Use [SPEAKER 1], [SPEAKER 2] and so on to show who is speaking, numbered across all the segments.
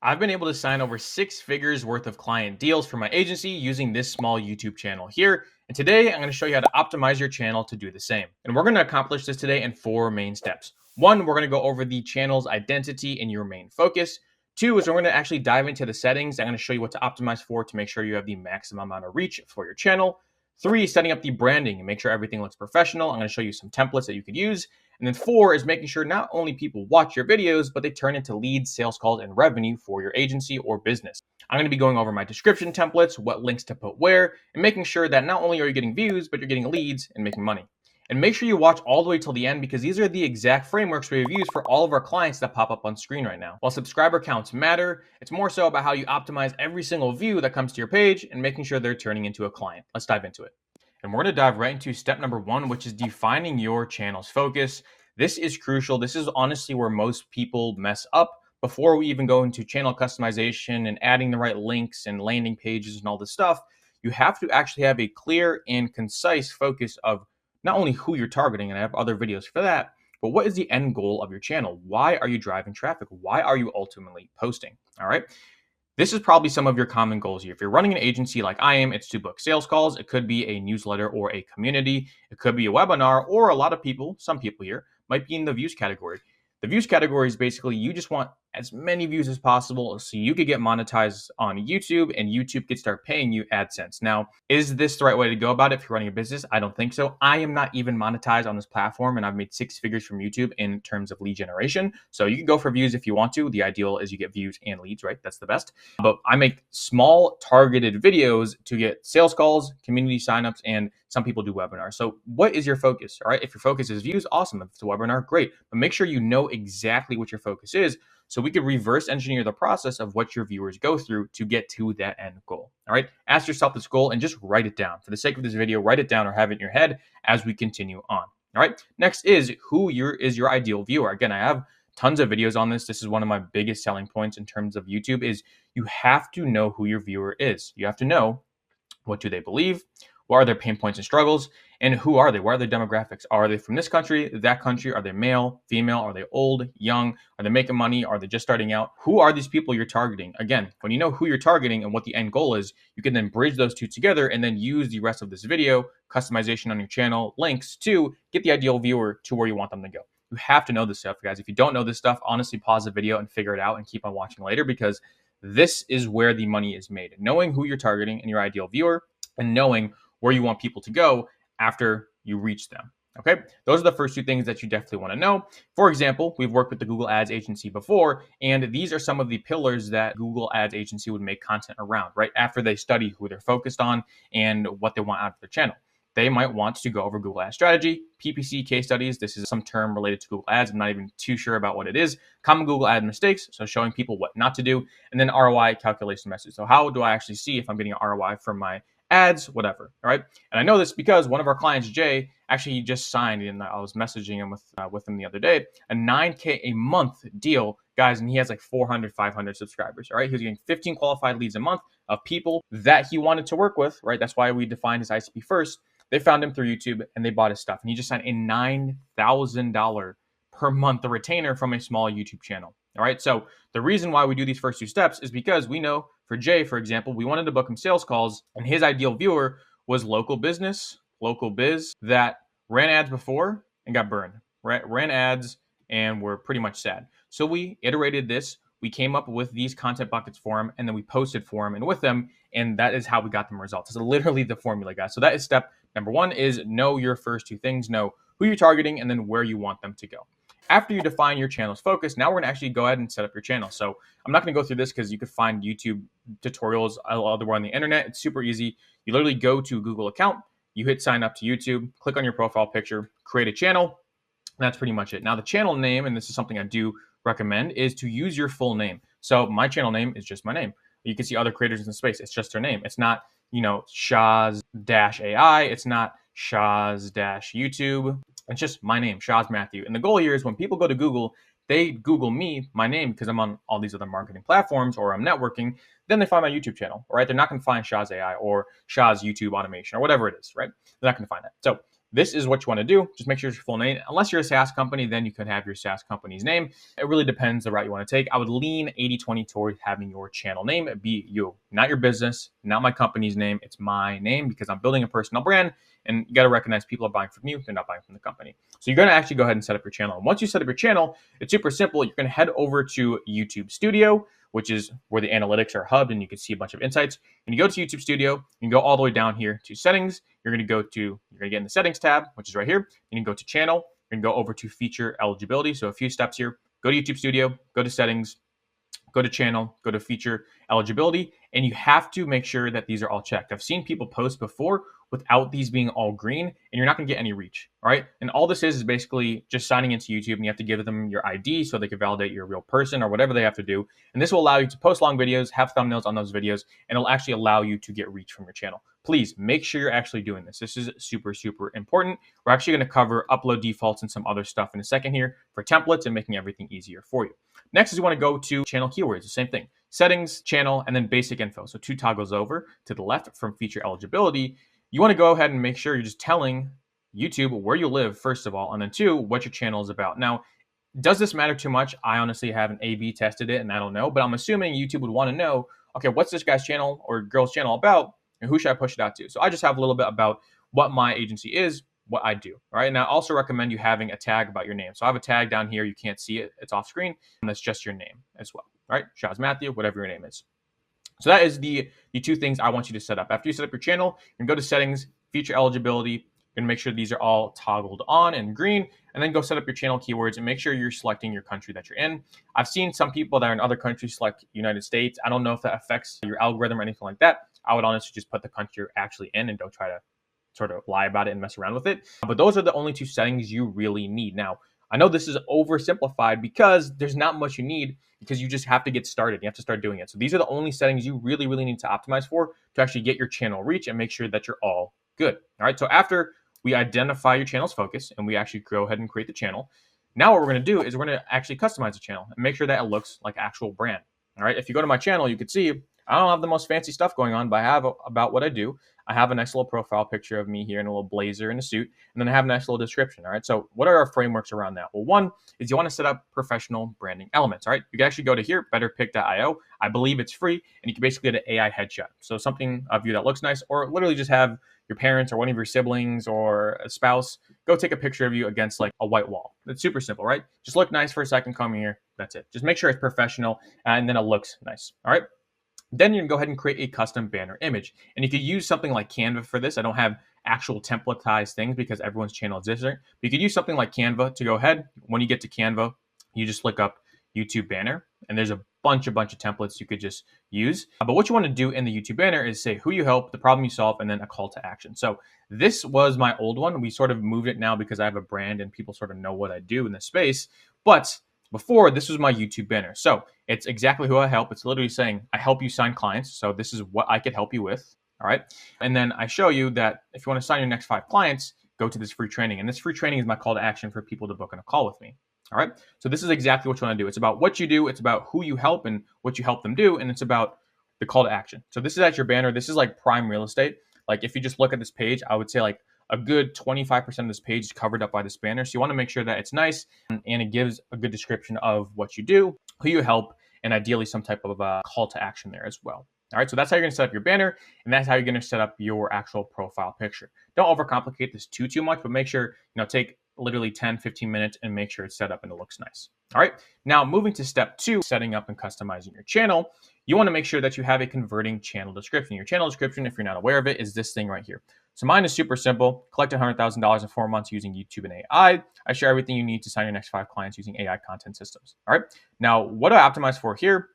[SPEAKER 1] I've been able to sign over 6 figures worth of client deals for my agency using this small YouTube channel here. And today I'm going to show you how to optimize your channel to do the same. And we're going to accomplish this today in 4 main steps. 1, we're going to go over the channel's identity and your main focus. 2 is we're going to actually dive into the settings. I'm going to show you what to optimize for to make sure you have the maximum amount of reach for your channel. 3, setting up the branding and make sure everything looks professional. I'm going to show you some templates that you could use. And then 4 is making sure not only people watch your videos, but they turn into leads, sales calls, and revenue for your agency or business. I'm going to be going over my description templates, what links to put where, and making sure that not only are you getting views, but you're getting leads and making money. And make sure you watch all the way till the end because these are the exact frameworks we have used for all of our clients that pop up on screen right now. While subscriber counts matter, it's more so about how you optimize every single view that comes to your page and making sure they're turning into a client. Let's dive into it. And we're going to dive right into step number 1, which is defining your channel's focus. This is crucial. This is honestly where most people mess up before we even go into channel customization and adding the right links and landing pages and all this stuff. You have to actually have a clear and concise focus of not only who you're targeting, and I have other videos for that, but what is the end goal of your channel? Why are you driving traffic? Why are you ultimately posting? All right. This is probably some of your common goals here. If you're running an agency like I am, it's to book sales calls. It could be a newsletter or a community. It could be a webinar, or a lot of people, some people here, might be in the views category. The views category is basically you just want as many views as possible so you could get monetized on YouTube and YouTube could start paying you AdSense. Now, is this the right way to go about it if you're running a business? I don't think so. I am not even monetized on this platform and I've made 6 figures from YouTube in terms of lead generation. So you can go for views if you want to. The ideal is you get views and leads, right? That's the best. But I make small targeted videos to get sales calls, community signups, and some people do webinars. So what is your focus? All right. If your focus is views, awesome. If it's a webinar, great. But make sure you know exactly what your focus is so we could reverse engineer the process of what your viewers go through to get to that end goal. All right. Ask yourself this goal and just write it down. For the sake of this video, write it down or have it in your head as we continue on. All right. Next is is your ideal viewer. Again, I have tons of videos on this. This is one of my biggest selling points in terms of YouTube is you have to know who your viewer is. You have to know what do they believe, what are their pain points and struggles, and who are they? What are their demographics? Are they from this country, that country? Are they male, female? Are they old, young? Are they making money? Are they just starting out? Who are these people you're targeting? Again, when you know who you're targeting and what the end goal is, you can then bridge those two together and then use the rest of this video, customization on your channel, links to get the ideal viewer to where you want them to go. You have to know this stuff, guys. If you don't know this stuff, honestly, pause the video and figure it out and keep on watching later because this is where the money is made. Knowing who you're targeting and your ideal viewer and knowing where you want people to go after you reach them. Okay, those are the first 2 things that you definitely want to know. For example, we've worked with the Google Ads agency before, and these are some of the pillars that Google Ads agency would make content around, right? After they study who they're focused on and what they want out of their channel. They might want to go over Google Ads strategy, PPC case studies. This is some term related to Google Ads. I'm not even too sure about what it is. Common Google Ad mistakes, so showing people what not to do, and then ROI calculation message. So how do I actually see if I'm getting an ROI from my ads, whatever. All right. And I know this because one of our clients, Jay, actually just signed, and I was messaging him with him the other day, a $9K a month deal, guys. And he has like 400, 500 subscribers. All right. He was getting 15 qualified leads a month of people that he wanted to work with. Right. That's why we defined his ICP first. They found him through YouTube and they bought his stuff. And he just signed a $9,000 per month retainer from a small YouTube channel. All right. So the reason why we do these first 2 steps is because we know for Jay, for example, we wanted to book him sales calls and his ideal viewer was local business, local biz that ran ads before and got burned, right? Ran ads and were pretty much sad. So we iterated this. We came up with these content buckets for him and then we posted for him and with them. And that is how we got them results. It's literally the formula, guys. So that is step number 1 is know your first 2 things, know who you're targeting and then where you want them to go. After you define your channel's focus, now we're going to actually go ahead and set up your channel. So I'm not going to go through this because you could find YouTube tutorials elsewhere on the internet. It's super easy. You literally go to a Google account, you hit sign up to YouTube, click on your profile picture, create a channel. And that's pretty much it. Now the channel name, and this is something I do recommend, is to use your full name. So my channel name is just my name. You can see other creators in the space. It's just their name. It's not, Shaz-AI. It's not Shaz-YouTube. It's just my name, Shaz Mathew. And the goal here is when people go to Google, they Google me, my name, because I'm on all these other marketing platforms or I'm networking, then they find my YouTube channel, right? They're not going to find Shaz AI or Shaz YouTube automation or whatever it is, right? They're not going to find that. So this is what you want to do. Just make sure it's your full name. Unless you're a SaaS company, then you could have your SaaS company's name. It really depends the route you want to take. I would lean 80-20 towards having your channel name be you, not your business, not my company's name. It's my name because I'm building a personal brand, and you got to recognize people are buying from you. They're not buying from the company. So you're going to actually go ahead and set up your channel. And once you set up your channel, it's super simple. You're going to head over to YouTube Studio, which is where the analytics are hubbed and you can see a bunch of insights. And you go to YouTube Studio, you can go all the way down here to settings. You're going to get in the settings tab, which is right here. You can go to channel. You're going to go over to feature eligibility. So a few steps here. Go to YouTube Studio, go to settings, go to channel, go to feature eligibility, and you have to make sure that these are all checked. I've seen people post before without these being all green, and you're not going to get any reach, all right? And all this is basically just signing into YouTube, and you have to give them your ID so they can validate you're a real person or whatever they have to do. And this will allow you to post long videos, have thumbnails on those videos, and it'll actually allow you to get reach from your channel. Please make sure you're actually doing this. This is super, super important. We're actually going to cover upload defaults and some other stuff in a second here for templates and making everything easier for you. Next is you want to go to channel keywords, the same thing. Settings, channel, and then basic info. So 2 toggles over to the left from feature eligibility. You want to go ahead and make sure you're just telling YouTube where you live, first of all, and then 2, what your channel is about. Now, does this matter too much? I honestly haven't A/B tested it, and I don't know, but I'm assuming YouTube would want to know, okay, what's this guy's channel or girl's channel about, and who should I push it out to? So I just have a little bit about what my agency is, what I do, all right? And I also recommend you having a tag about your name. So I have a tag down here. You can't see it. It's off screen, and that's just your name as well, all right? Shaz Mathew, whatever your name is. So that is the 2 things I want you to set up. After you set up your channel, you can go to settings, feature eligibility. You're going to make sure these are all toggled on and green, and then go set up your channel keywords and make sure you're selecting your country that you're in. I've seen some people that are in other countries select United States. I don't know if that affects your algorithm or anything like that. I would honestly just put the country you're actually in and don't try to sort of lie about it and mess around with it. But those are the only 2 settings you really need. Now, I know this is oversimplified because there's not much you need because you just have to get started. You have to start doing it. So these are the only settings you really, really need to optimize for to actually get your channel reach and make sure that you're all good. All right. So after we identify your channel's focus and we actually go ahead and create the channel, now what we're going to do is we're going to actually customize the channel and make sure that it looks like actual brand. All right. If you go to my channel, you can see I don't have the most fancy stuff going on, but I have about what I do. I have a nice little profile picture of me here in a little blazer and a suit, and then I have a nice little description. All right. So what are our frameworks around that? Well, one is you want to set up professional branding elements. All right. You can actually go to here, betterpick.io. I believe it's free, and you can basically get an AI headshot. So something of you that looks nice, or literally just have your parents or one of your siblings or a spouse go take a picture of you against like a white wall. It's super simple, right? Just look nice for a second, come here. That's it. Just make sure it's professional and then it looks nice. All right. Then you can go ahead and create a custom banner image. And you could use something like Canva for this. I don't have actual templatized things because everyone's channel is different. But you could use something like Canva to go ahead. When you get to Canva, you just look up YouTube banner, and there's a bunch of templates you could just use. But what you want to do in the YouTube banner is say who you help, the problem you solve, and then a call to action. So this was my old one. We sort of moved it now because I have a brand and people sort of know what I do in this space. But before, this was my YouTube banner. So it's exactly who I help. It's literally saying, I help you sign clients. So this is what I could help you with. All right. And then I show you that if you want to sign your next 5 clients, go to this free training. And this free training is my call to action for people to book on a call with me. All right. So this is exactly what you want to do. It's about what you do. It's about who you help and what you help them do. And it's about the call to action. So this is at your banner. This is like prime real estate. Like if you just look at this page, I would say like a good 25% of this page is covered up by this banner. So you want to make sure that it's nice and it gives a good description of what you do, who you help, and ideally some type of a call to action there as well. All right, so that's how you're going to set up your banner, and that's how you're going to set up your actual profile picture. Don't overcomplicate this too much, but make sure, take literally 10, 15 minutes and make sure it's set up and it looks nice. All right, now moving to step 2, setting up and customizing your channel. You want to make sure that you have a converting channel description. Your channel description, if you're not aware of it, is this thing right here. So mine is super simple. Collected $100,000 in 4 months using YouTube and AI. I share everything you need to sign your next 5 clients using AI content systems. All right. Now, what I optimize for here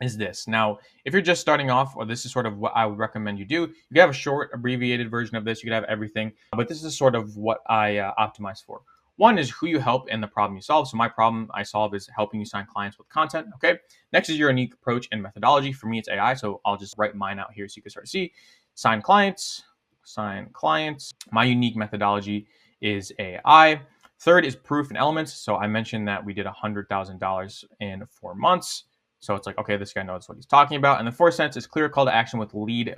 [SPEAKER 1] is this. Now, if you're just starting off, or this is sort of what I would recommend you do, you can have a short, abbreviated version of this. You could have everything, but this is sort of what I optimize for. One is who you help and the problem you solve. So my problem I solve is helping you sign clients with content. Okay. Next is your unique approach and methodology. For me, it's AI. So I'll just write mine out here so you can start to see. Sign clients. My unique methodology is AI. Third is proof and elements. So I mentioned that we did $100,000 in 4 months. So it's like, okay, this guy knows what he's talking about. And the fourth sense is clear call to action with lead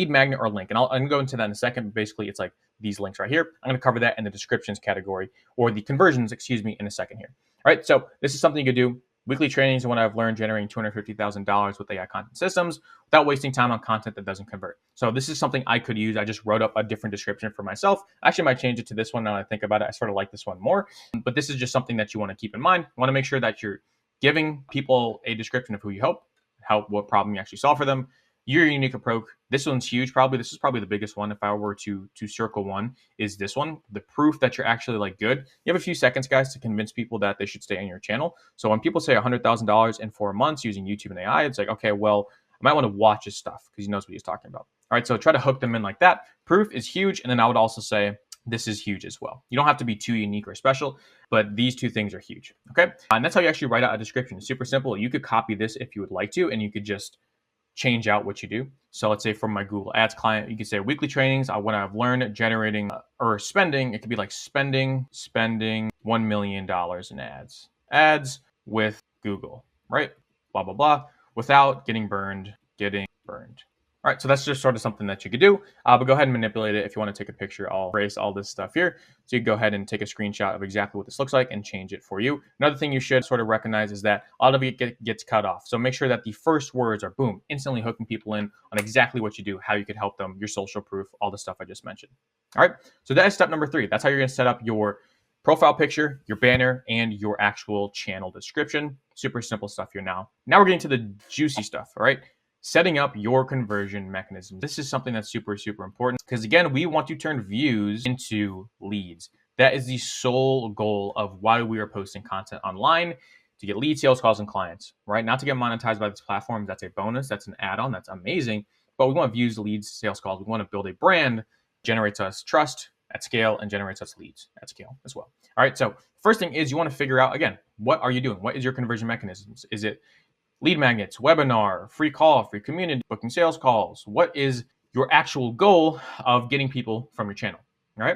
[SPEAKER 1] magnet or link. And I'm going to go into that in a second. But basically, it's like these links right here. I'm going to cover that in the descriptions category, or the conversions, excuse me, in a second here. All right, so this is something you could do. Weekly trainings are when I've learned generating $250,000 with AI content systems without wasting time on content that doesn't convert. So this is something I could use. I just wrote up a different description for myself. I actually might change it to this one now that I think about it. I sort of like this one more, but this is just something that you want to keep in mind. You want to make sure that you're giving people a description of who you help, what problem you actually solve for them, your unique approach. This one's huge. This is probably the biggest one. If I were to circle one, is this one, the proof that you're actually like good. You have a few seconds, guys, to convince people that they should stay on your channel. So when people say $100,000 in 4 months using YouTube and AI, it's like, okay, well, I might want to watch his stuff because he knows what he's talking about. All right, so try to hook them in like that. Proof is huge. And then I would also say this is huge as well. You don't have to be too unique or special, but these two things are huge. Okay, and that's how you actually write out a description. It's super simple. You could copy this if you would like to, and you could just change out what you do. So let's say from my Google Ads client, you could say weekly trainings when I've learned generating or spending. It could be like spending $1 million in ads with Google, right? Blah, blah, blah, without getting burned. All right, so that's just sort of something that you could do, but go ahead and manipulate it. If you want to take a picture, I'll erase all this stuff here. So you can go ahead and take a screenshot of exactly what this looks like and change it for you. Another thing you should sort of recognize is that a lot of it gets cut off. So make sure that the first words are, boom, instantly hooking people in on exactly what you do, how you could help them, your social proof, all the stuff I just mentioned. All right, so that is step number 3. That's how you're going to set up your profile picture, your banner, and your actual channel description. Super simple stuff here now. Now we're getting to the juicy stuff, all right? Setting up your conversion mechanism. This is something that's super, super important because, again, we want to turn views into leads. That is the sole goal of why we are posting content online, to get lead sales calls and clients, right? Not to get monetized by this platform. That's a bonus. That's an add-on. That's amazing. But we want views, leads, sales calls. We want to build a brand, generates us trust at scale, and generates us leads at scale as well. All right. So first thing is you want to figure out, again, what are you doing? What is your conversion mechanisms? Is it lead magnets, webinar, free call, free community, booking sales calls? What is your actual goal of getting people from your channel? All right.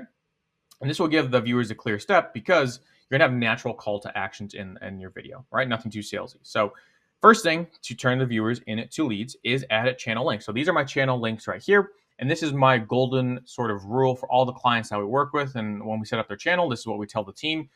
[SPEAKER 1] And this will give the viewers a clear step because you're going to have natural call to actions in your video, right? Nothing too salesy. So first thing to turn the viewers into leads is add a channel link. So these are my channel links right here. And this is my golden sort of rule for all the clients that we work with. And when we set up their channel, this is what we tell the team.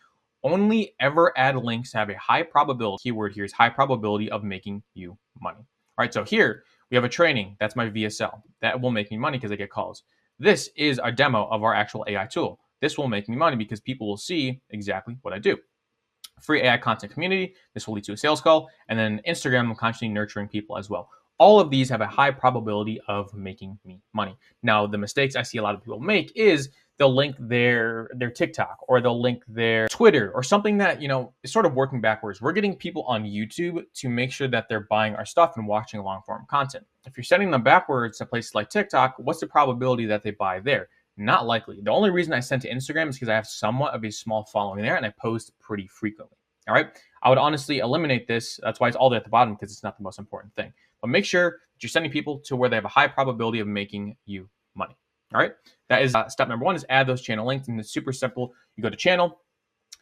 [SPEAKER 1] Only ever add links that have a high probability, keyword here is high probability of making you money. All right, so here we have a training. That's my VSL. That will make me money because I get calls. This is a demo of our actual AI tool. This will make me money because people will see exactly what I do. Free AI content community. This will lead to a sales call. And then Instagram, I'm constantly nurturing people as well. All of these have a high probability of making me money. Now, the mistakes I see a lot of people make is they'll link their TikTok or they'll link their Twitter or something that, is sort of working backwards. We're getting people on YouTube to make sure that they're buying our stuff and watching long form content. If you're sending them backwards to places like TikTok, what's the probability that they buy there? Not likely. The only reason I sent to Instagram is because I have somewhat of a small following there and I post pretty frequently. All right. I would honestly eliminate this. That's why it's all there at the bottom because it's not the most important thing. But make sure that you're sending people to where they have a high probability of making you money. All right. That is step number 1 is add those channel links. And it's super simple. You go to channel,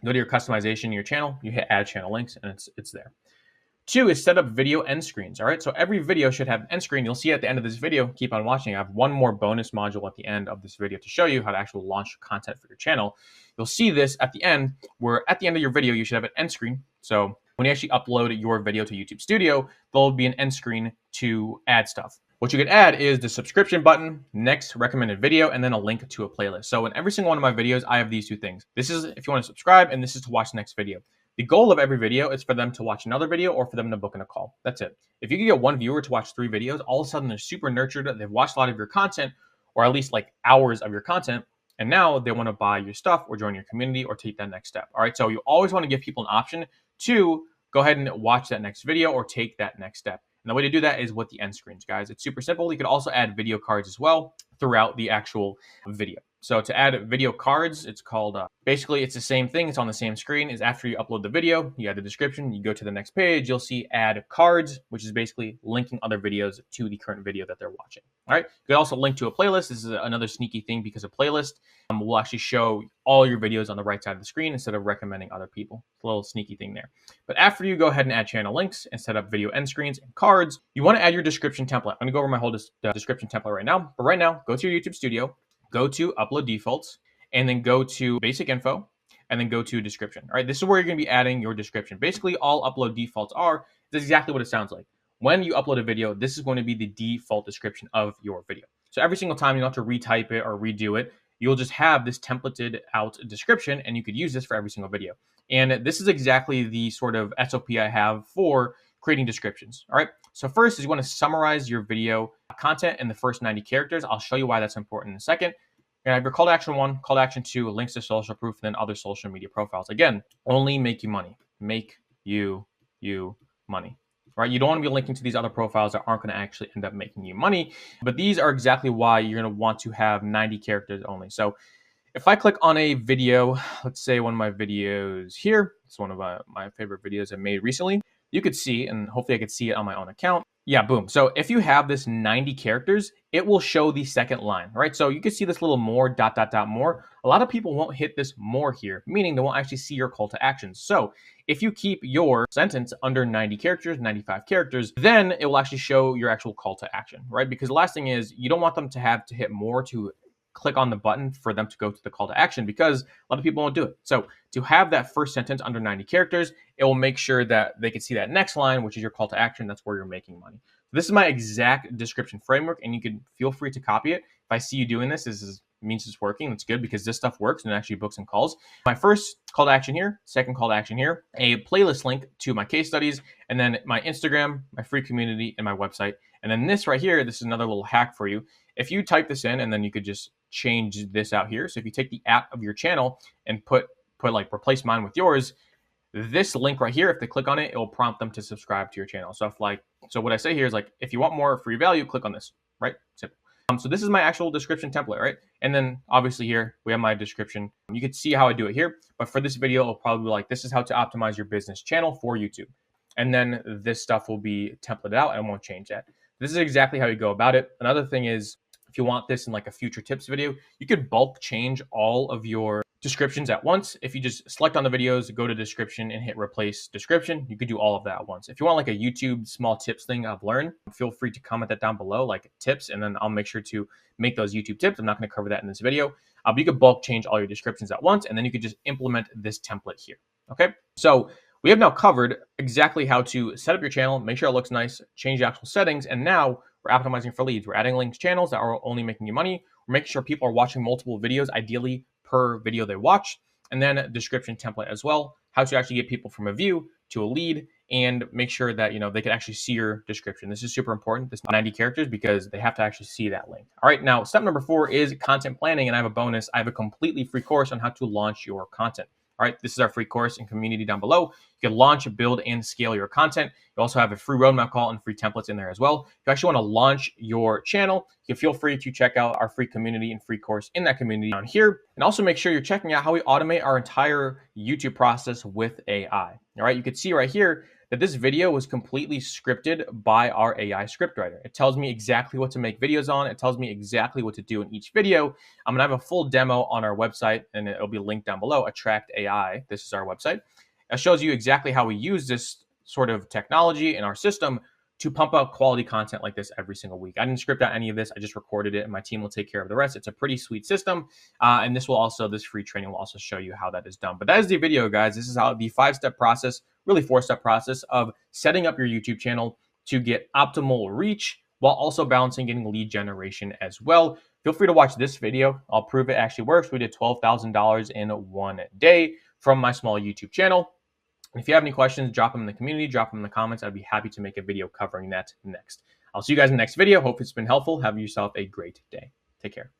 [SPEAKER 1] go to your customization in your channel, you hit add channel links and it's there. 2 is set up video end screens. All right. So every video should have an end screen. You'll see at the end of this video, keep on watching. I have one more bonus module at the end of this video to show you how to actually launch content for your channel. You'll see this at the end where at the end of your video, you should have an end screen. So when you actually upload your video to YouTube Studio, there'll be an end screen to add stuff. What you could add is the subscription button, next recommended video, and then a link to a playlist. So in every single one of my videos, I have these 2 things. This is if you want to subscribe, and this is to watch the next video. The goal of every video is for them to watch another video or for them to book in a call. That's it. If you can get one viewer to watch 3 videos, all of a sudden they're super nurtured. They've watched a lot of your content, or at least like hours of your content. And now they want to buy your stuff or join your community or take that next step. All right. So you always want to give people an option to go ahead and watch that next video or take that next step. And the way to do that is with the end screens, guys. It's super simple. You could also add video cards as well throughout the actual video. So to add video cards, it's called, basically it's the same thing. It's on the same screen. Is after you upload the video, you add the description, you go to the next page, you'll see add cards, which is basically linking other videos to the current video that they're watching. All right. You can also link to a playlist. This is another sneaky thing because a playlist will actually show all your videos on the right side of the screen instead of recommending other people. It's a little sneaky thing there. But after you go ahead and add channel links and set up video end screens and cards, you want to add your description template. I'm going to go over my whole description template right now. But right now, go to your YouTube Studio, go to upload defaults, and then go to basic info, and then go to description. All right, this is where you're going to be adding your description. Basically, all upload defaults are is exactly what it sounds like. When you upload a video, this is going to be the default description of your video. So every single time you don't have to retype it or redo it, you'll just have this templated out description, and you could use this for every single video. And this is exactly the sort of SOP I have for creating descriptions. All right. So first is you want to summarize your video content in the first 90 characters. I'll show you why that's important in a second. And I have your call to action 1, call to action 2, links to social proof, and then other social media profiles. Again, only make you money. Make you money. Right? You don't want to be linking to these other profiles that aren't going to actually end up making you money. But these are exactly why you're going to want to have 90 characters only. So if I click on a video, let's say one of my videos here, it's one of my favorite videos I made recently. You could see, and hopefully I could see it on my own account. Yeah, boom. So if you have this 90 characters, it will show the second line, right? So you can see this little more, ... more. A lot of people won't hit this more here, meaning they won't actually see your call to actions. So if you keep your sentence under 90 characters, 95 characters, then it will actually show your actual call to action, right? Because the last thing is you don't want them to have to hit more to click on the button for them to go to the call to action, because a lot of people won't do it. So to have that first sentence under 90 characters, it will make sure that they can see that next line, which is your call to action. That's where you're making money. This is my exact description framework, and you can feel free to copy it. If I see you doing this, means it's working. That's good, because this stuff works and it actually books and calls. My first call to action here, second call to action here, a playlist link to my case studies, and then my Instagram, my free community, and my website. And then this right here, this is another little hack for you. If you type this in, and then you could just change this out here. So if you take the app of your channel and put like replace mine with yours, this link right here, if they click on it, it will prompt them to subscribe to your channel. So so what I say here is like, if you want more free value, click on this, right? Simple. So this is my actual description template, right? And then obviously here we have my description. You can see how I do it here, but for this video, it'll probably be like, this is how to optimize your business channel for YouTube. And then this stuff will be templated out, and I won't change that. This is exactly how you go about it. Another thing is, if you want this in like a future tips video, you could bulk change all of your descriptions at once. If you just select on the videos, go to description and hit replace description, you could do all of that at once. If you want like a YouTube small tips thing I've learned, feel free to comment that down below, like tips, and then I'll make sure to make those YouTube tips. I'm not going to cover that in this video. But you could bulk change all your descriptions at once, and then you could just implement this template here. Okay, so we have now covered exactly how to set up your channel, make sure it looks nice, change the actual settings, and now we're optimizing for leads. We're adding links to channels that are only making you money. We're making sure people are watching multiple videos, ideally per video they watch, and then a description template as well, how to actually get people from a view to a lead, and make sure that they can actually see your description. This is super important, this 90 characters, because they have to actually see that link. All right, now step number 4 is content planning, and I have a bonus. I have a completely free course on how to launch your content. All right, this is our free course and community down below. You can launch, build, and scale your content. You also have a free roadmap call and free templates in there as well. If you actually want to launch your channel, you can feel free to check out our free community and free course in that community down here. And also make sure you're checking out how we automate our entire YouTube process with AI. All right, you can see right here that this video was completely scripted by our AI scriptwriter. It tells me exactly what to make videos on. It tells me exactly what to do in each video. I'm gonna have a full demo on our website, and it'll be linked down below, Attract AI. This is our website. It shows you exactly how we use this sort of technology in our system to pump out quality content like this every single week. I didn't script out any of this. I just recorded it, and my team will take care of the rest. It's a pretty sweet system. And this free training will also show you how that is done. But that is the video, guys. This is how the 5-step process, really 4-step process of setting up your YouTube channel to get optimal reach while also balancing getting lead generation as well. Feel free to watch this video. I'll prove it actually works. We did $12,000 in 1 day from my small YouTube channel. If you have any questions, drop them in the community, drop them in the comments. I'd be happy to make a video covering that next. I'll see you guys in the next video. Hope it's been helpful. Have yourself a great day. Take care.